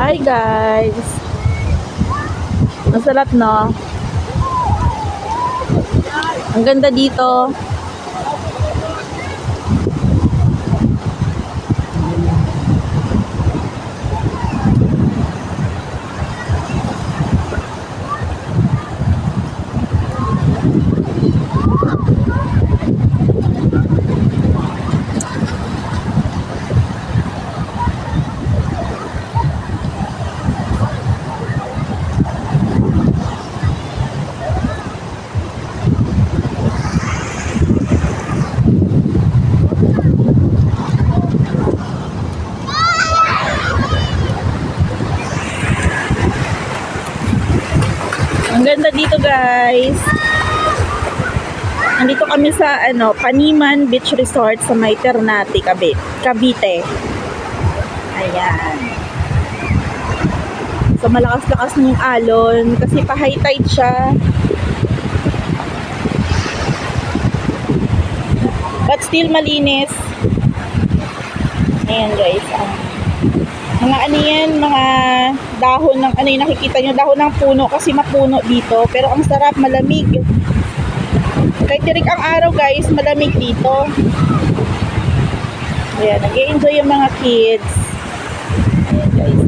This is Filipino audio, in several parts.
Hi guys! Masarap no? Ang ganda dito. Ang ganda dito guys. Nandito kami sa Paniman Beach Resort sa May Ternate, Cavite. Ayan. So malakas-lakas na yung alon kasi pa high tide siya. But still malinis. Ayan guys. Mga ano yan, mga dahon ng ano yung nakikita nyo, dahon ng puno kasi mapuno dito. Pero ang sarap, malamig. Kahit tirik ang araw guys, malamig dito. Ayan, nag-i-enjoy yung mga kids. Ayan guys.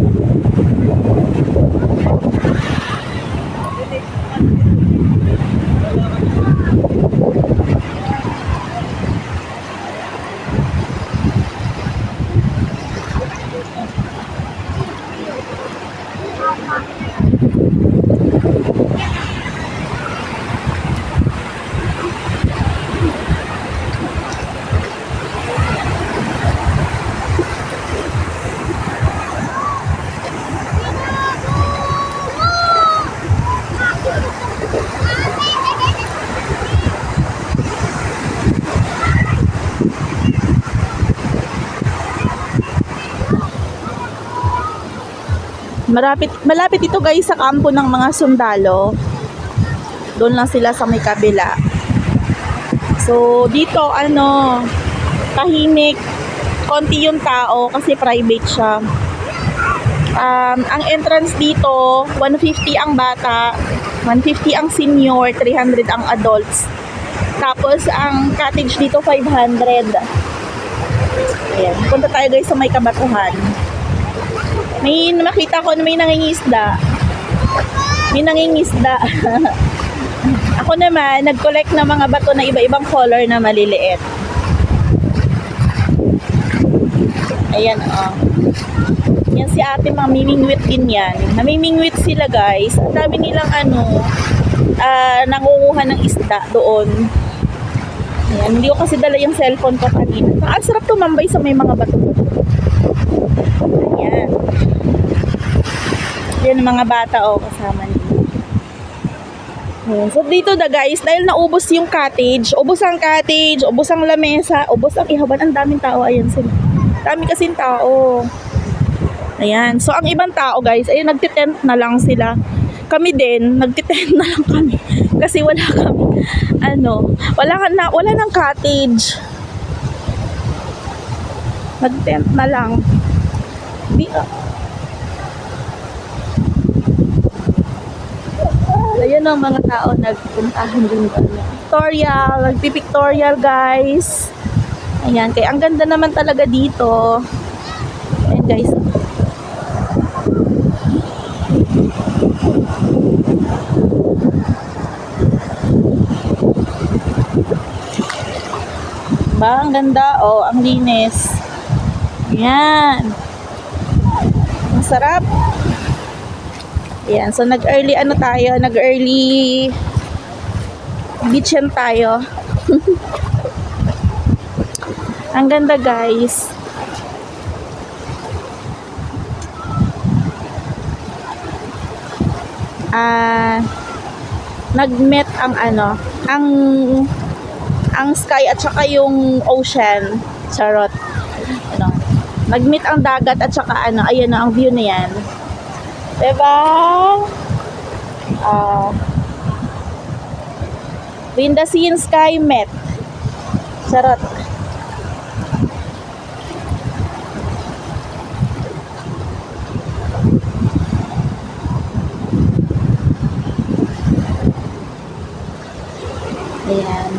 Malapit ito guys sa kampo ng mga sundalo. Doon lang sila sa may kabila. So dito tahimik, konti yung tao kasi private siya. Ang entrance dito 150 ang bata, 150 ang senior, 300 ang adults. Tapos ang cottage dito 500. Ayan, punta tayo guys sa may kabatuhan. May makita ko na may nangingisda. May nangingisda. Ako naman, nag-collect ng mga bato na iba-ibang color na maliliit. Ayan, oh. Yan si ate, mamimingwit din yan. Namimingwit sila guys. Ang dami nilang nangunguha ng isda doon. Ayan, hindi ko kasi dala yung cellphone ko kanina. Ang sarap tumambay sa may mga bato-bato. Ayan. Yan ang mga bata kasama nila. So dito na guys, dahil naubos yung cottage, ubos ang cottage, ubos ang lamesa, ubos ang ihaban, ang daming tao. Ayan sila. Dami kasing tao. Ayan. So ang ibang tao guys, ayun, nagtitent na lang sila. Kami din, nagtitent na lang kami. Kasi wala kami, wala nang cottage. Nagtent na lang. Ayan ang mga tao nagpuntahan din doon. Pictorial, nagpipictorial guys. Ayan, kaya ang ganda naman talaga dito. Ayan guys. Ba, ang ganda. Oh, ang linis. Ayan. Ang sarap. Ayan, so nag-early nag-early beachan tayo. Ang ganda guys. Nag-met ang sky at saka yung ocean. Charot. Nag-meet ang dagat at saka ayan ang view na yan. Diba? When the sea and sky met. Charot. Ayan.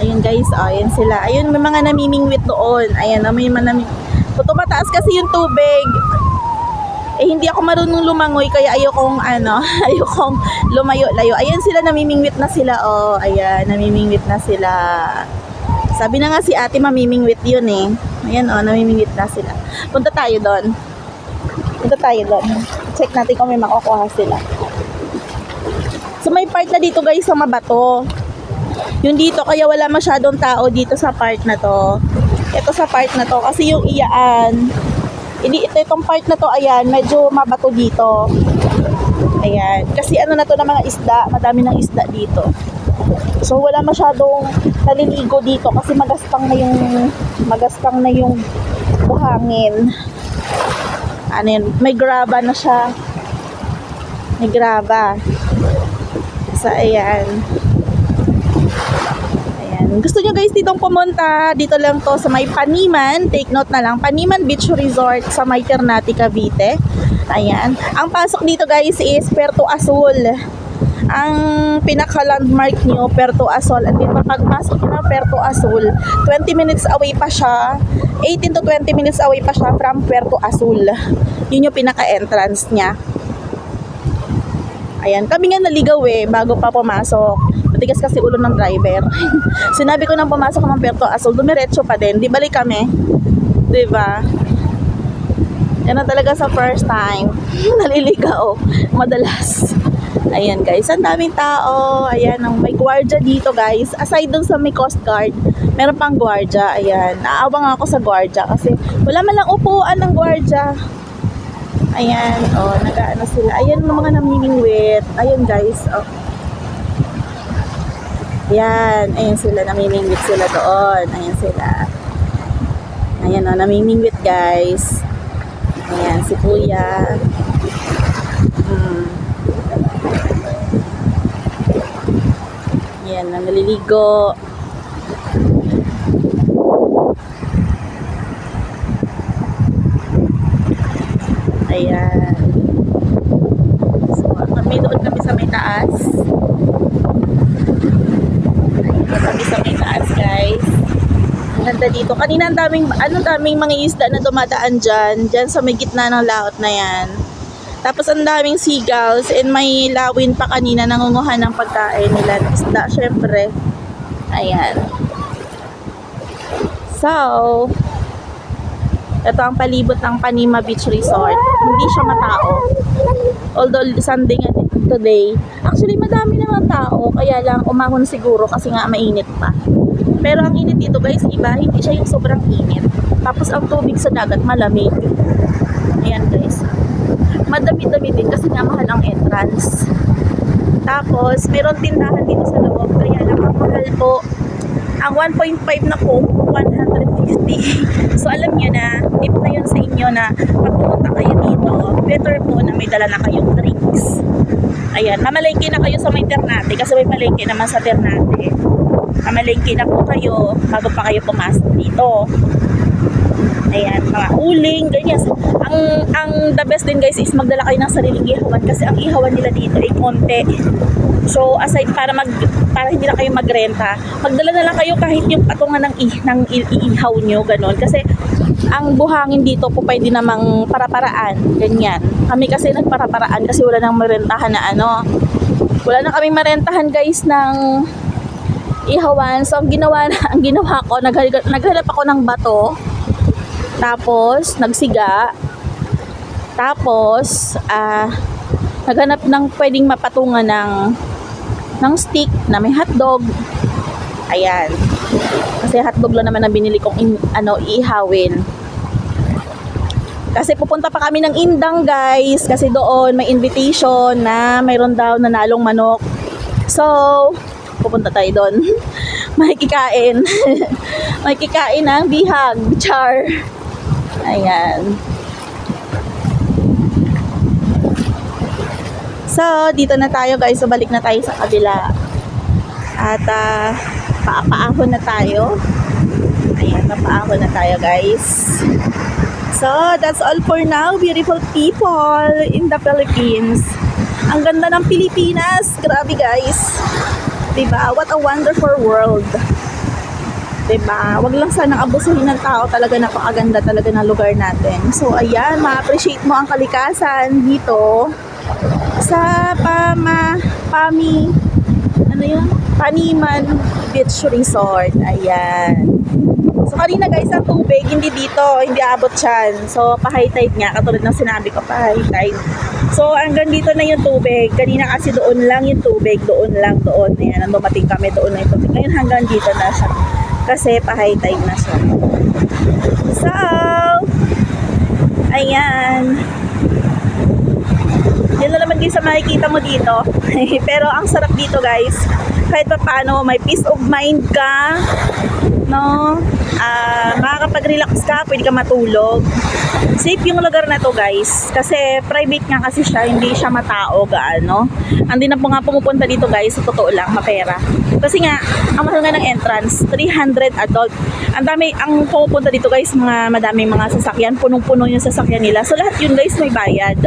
Ayun guys, oh, ayan sila. Ayun, may mga namimingwit doon. Ayan, may mga Puto mataas kasi yung tubig. Eh, hindi ako marunong lumangoy, kaya ayokong, ayokong lumayo-layo. Ayan sila, namimingwit na sila, oh. Ayan, namimingwit na sila. Sabi na nga si ate, mamimingwit yun eh. Ayan, oh, namimingwit na sila. Punta tayo doon. Check natin kung may makukuha sila. So, may part na dito guys sa mabato. Yung dito, kaya wala masyadong tao dito sa part na to. Ito sa part na to, kasi yung iyaan, itong part na to, ayan, medyo mabato dito. Ayan, kasi ano na to ng mga isda, madami ng isda dito. So, wala masyadong naliligo dito kasi magaspang na yung buhangin. Ano yun, may graba na siya. May graba. So, ayan. Gusto nyo guys ditong pumunta, dito lang to sa may Paniman, take note na lang, Paniman Beach Resort sa may Ternate, Cavite. Ayan, ang pasok dito guys is Puerto Azul. Ang pinaka-landmark nyo, Puerto Azul. At dito pagpasok nyo ng Puerto Azul, 20 minutes away pa siya, 18 to 20 minutes away pa siya from Puerto Azul. Yun yung pinaka-entrance niya. Ayan, kami nga naligaw eh, bago pa pumasok. Matigas kasi ulo ng driver. Sinabi ko nang pumasok ng Puerto Azul, dumiretso pa din. Di balik kami. Diba? Yan na talaga sa first time. Naliligaw. Madalas. Ayan guys, ang daming tao. Ayan, may gwardiya dito guys. Aside dun sa may Coast Guard, meron pang gwardiya. Ayan, naawang ako sa gwardiya kasi wala man lang upuan ng gwardiya. Ayan, oh, nag-ano sila. Ayan mga namimingwit. Ayan guys, oh. Ayan, ayan sila, namimingwit sila doon. Ayan sila. Ayan o, namimingwit guys. Ayan, si kuya. Ayan, naliligo. Ayan. So, kami doon kami sa may taas. Kami sa may taas guys. Ganda dito. Kanina ang daming mga isda na dumadaan dyan sa may gitna ng laot na yan. Tapos ang daming seagulls and may lawin pa kanina nangunguha ng pagkain nila ng isda, syempre. Ayan. So, ito ang palibot ng Panima Beach Resort. Hindi siya matao. Although Sunday nga today. Actually, madami naman tao. Kaya lang umahon siguro kasi nga mainit pa. Pero ang init dito guys, iba. Hindi siya yung sobrang init. Tapos ang tubig sa dagat malamig. Ayan guys. Madami-dami din kasi nga mahal ang entrance. Tapos, meron tindahan dito sa loob. Kaya lang ang mahal po. Ang 1.5 na Coke, 150. So, alam nyo na, tip na yun sa inyo na pag pumunta kayo dito, better po na may dala na kayong drinks. Ayan, mamalengke na kayo sa may Ternate kasi may palengke naman sa Ternate. Mamalengke na po kayo bago pa kayo pumasok dito. Ayan, mga uling, ganyan. Ang the best din guys is magdala kayo ng sariling ihawan kasi ang ihawan nila dito ay konti. So, aside para hindi na kayo magrenta, magdala na lang kayo kahit yung patungan ng iihaw nyo, ganun. Kasi ang buhangin dito po pwede namang para-paraan, ganyan. Kami kasi nagpara-paraan kasi wala nang marentahan na wala na kaming marentahan guys ng ihawan. So, ang ginawa ko, naghanap ako ng bato. Tapos, nagsiga. Tapos, naghanap ng pwedeng mapatungan ng stick na may hotdog. Ayan. Kasi hotdog lang naman ang binili kong ihawin. Kasi pupunta pa kami ng Indang guys. Kasi doon may invitation na mayroon daw nanalong manok. So, pupunta tayo doon. Makikikain. Makikikain ng bihag. Char. Ayan. So, dito na tayo guys. So, balik na tayo sa kabila. At, papaahon na tayo. Ayan, papaahon na tayo guys. So, that's all for now, beautiful people in the Philippines. Ang ganda ng Pilipinas. Grabe guys. Diba? What a wonderful world. Diba? Wag lang sanang abusuhin ng tao. Talaga napakaganda talaga ng lugar natin. So, ayan, ma-appreciate mo ang kalikasan dito sa Paniman Beach Resort. Ayan. So, kanina guys, ang tubig, hindi dito, hindi abot dyan. So, pa-high tide nga, katulad ng sinabi ko, pa-high tide. So, hanggang dito na yung tubig. Kanina kasi doon lang yung tubig, doon. Ayan, nang dumating kami, doon na yung tubig. Ngayon hanggang dito na siya. Kasi pa-high tide na siya. So, ayan. Yan na naman guys sa makikita mo dito. Pero ang sarap dito guys. Kahit pa paano, may peace of mind ka. No? Makakapag-relax ka, pwede ka matulog. Safe yung lugar na to guys. Kasi private nga kasi siya, hindi siya matao gaano. Hindi na po nga pumupunta dito guys, sa totoo lang, mapera. Kasi nga, ang mahal nga ng entrance, 300 adult. Ang pumupunta dito guys, madaming mga sasakyan, punong-puno yung sasakyan nila. So lahat yun guys, may bayad.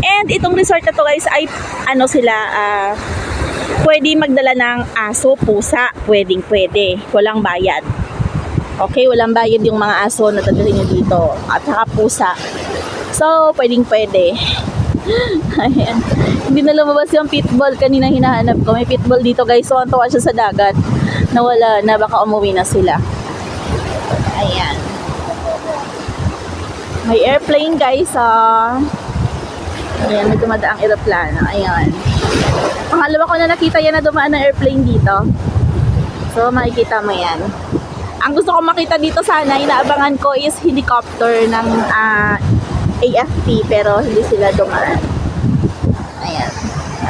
And itong resort na to guys ay pwede magdala ng aso, pusa, pwede. Walang bayad. Okay, walang bayad yung mga aso na dadalhin nyo dito. At saka pusa. So, pwede. Ayan. Hindi na lumabas yung pitbull. Kanina hinahanap ko. May pitbull dito guys. So, ang tuwa siya sa dagat. Nawala na. Baka umuwi na sila. Ayan. May airplane guys. Ayan, may dumadaang aeroplano. Ayan. Pangalawa ko na nakita yan na dumaan ng airplane dito. So, makikita mo yan. Ang gusto ko makita dito sana, inaabangan ko is helicopter ng AFP, pero hindi sila dumaan. Ayan.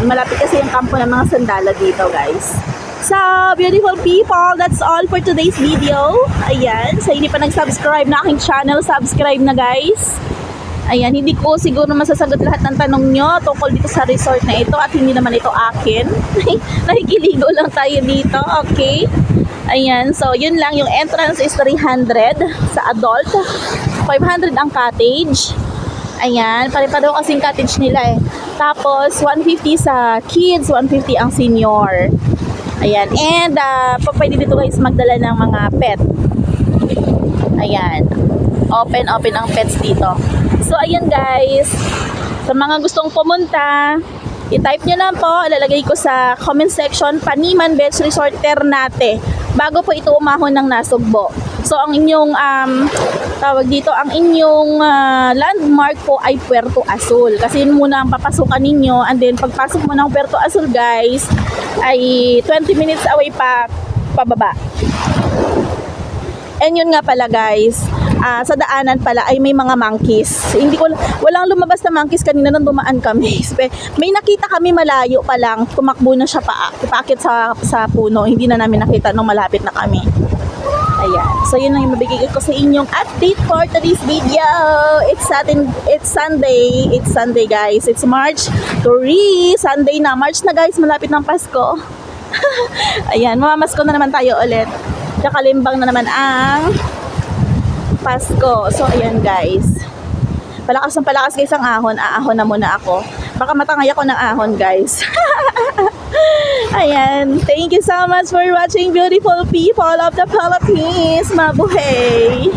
Malapit kasi yung kampo ng mga sandala dito, guys. So, beautiful people, that's all for today's video. Ayan. Sa hindi pa nag-subscribe na aking channel, subscribe na, guys. Ayan, hindi ko siguro masasagot lahat ng tanong nyo tungkol dito sa resort na ito at hindi naman ito akin. Nakikiligo lang tayo dito, okay? Ayan, so yun lang, yung entrance is 300 sa adult, 500 ang cottage. Ayan, pare-pareho kasing cottage nila eh. Tapos 150 sa kids, 150 ang senior. Ayan, and pwede dito guys magdala ng mga pet. Ayan, open ang pets dito. So ayan guys, sa mga gustong pumunta, i-type nyo lang po, ilalagay ko sa comment section, Paniman Beach Resort Ternate, bago po ito umahon ng Nasugbo. So ang inyong ang inyong landmark po ay Puerto Azul. Kasi yun muna ang papasukan ninyo, and then pagpasok mo ng Puerto Azul guys, ay 20 minutes away pababa. And yun nga pala guys, sa daanan pala ay may mga monkeys. Walang lumabas na monkeys kanina nung dumaan kami. May nakita kami malayo pa lang, tumakbo na siya paakit sa puno. Hindi na namin nakita nung malapit na kami. Ayan. So yun lang yung mabigay ko sa inyong update for today's video. It's Sunday guys. It's March 3. Sunday na. March na guys. Malapit ng Pasko. Ayan. Mamamasko na naman tayo ulit. Kakalimbang na naman ang Pasko. So, ayan guys. Palakas guys ang ahon. Aahon na muna ako. Baka matangay ako ng ahon guys. Ayan. Thank you so much for watching, beautiful people of the Philippines. Mabuhay!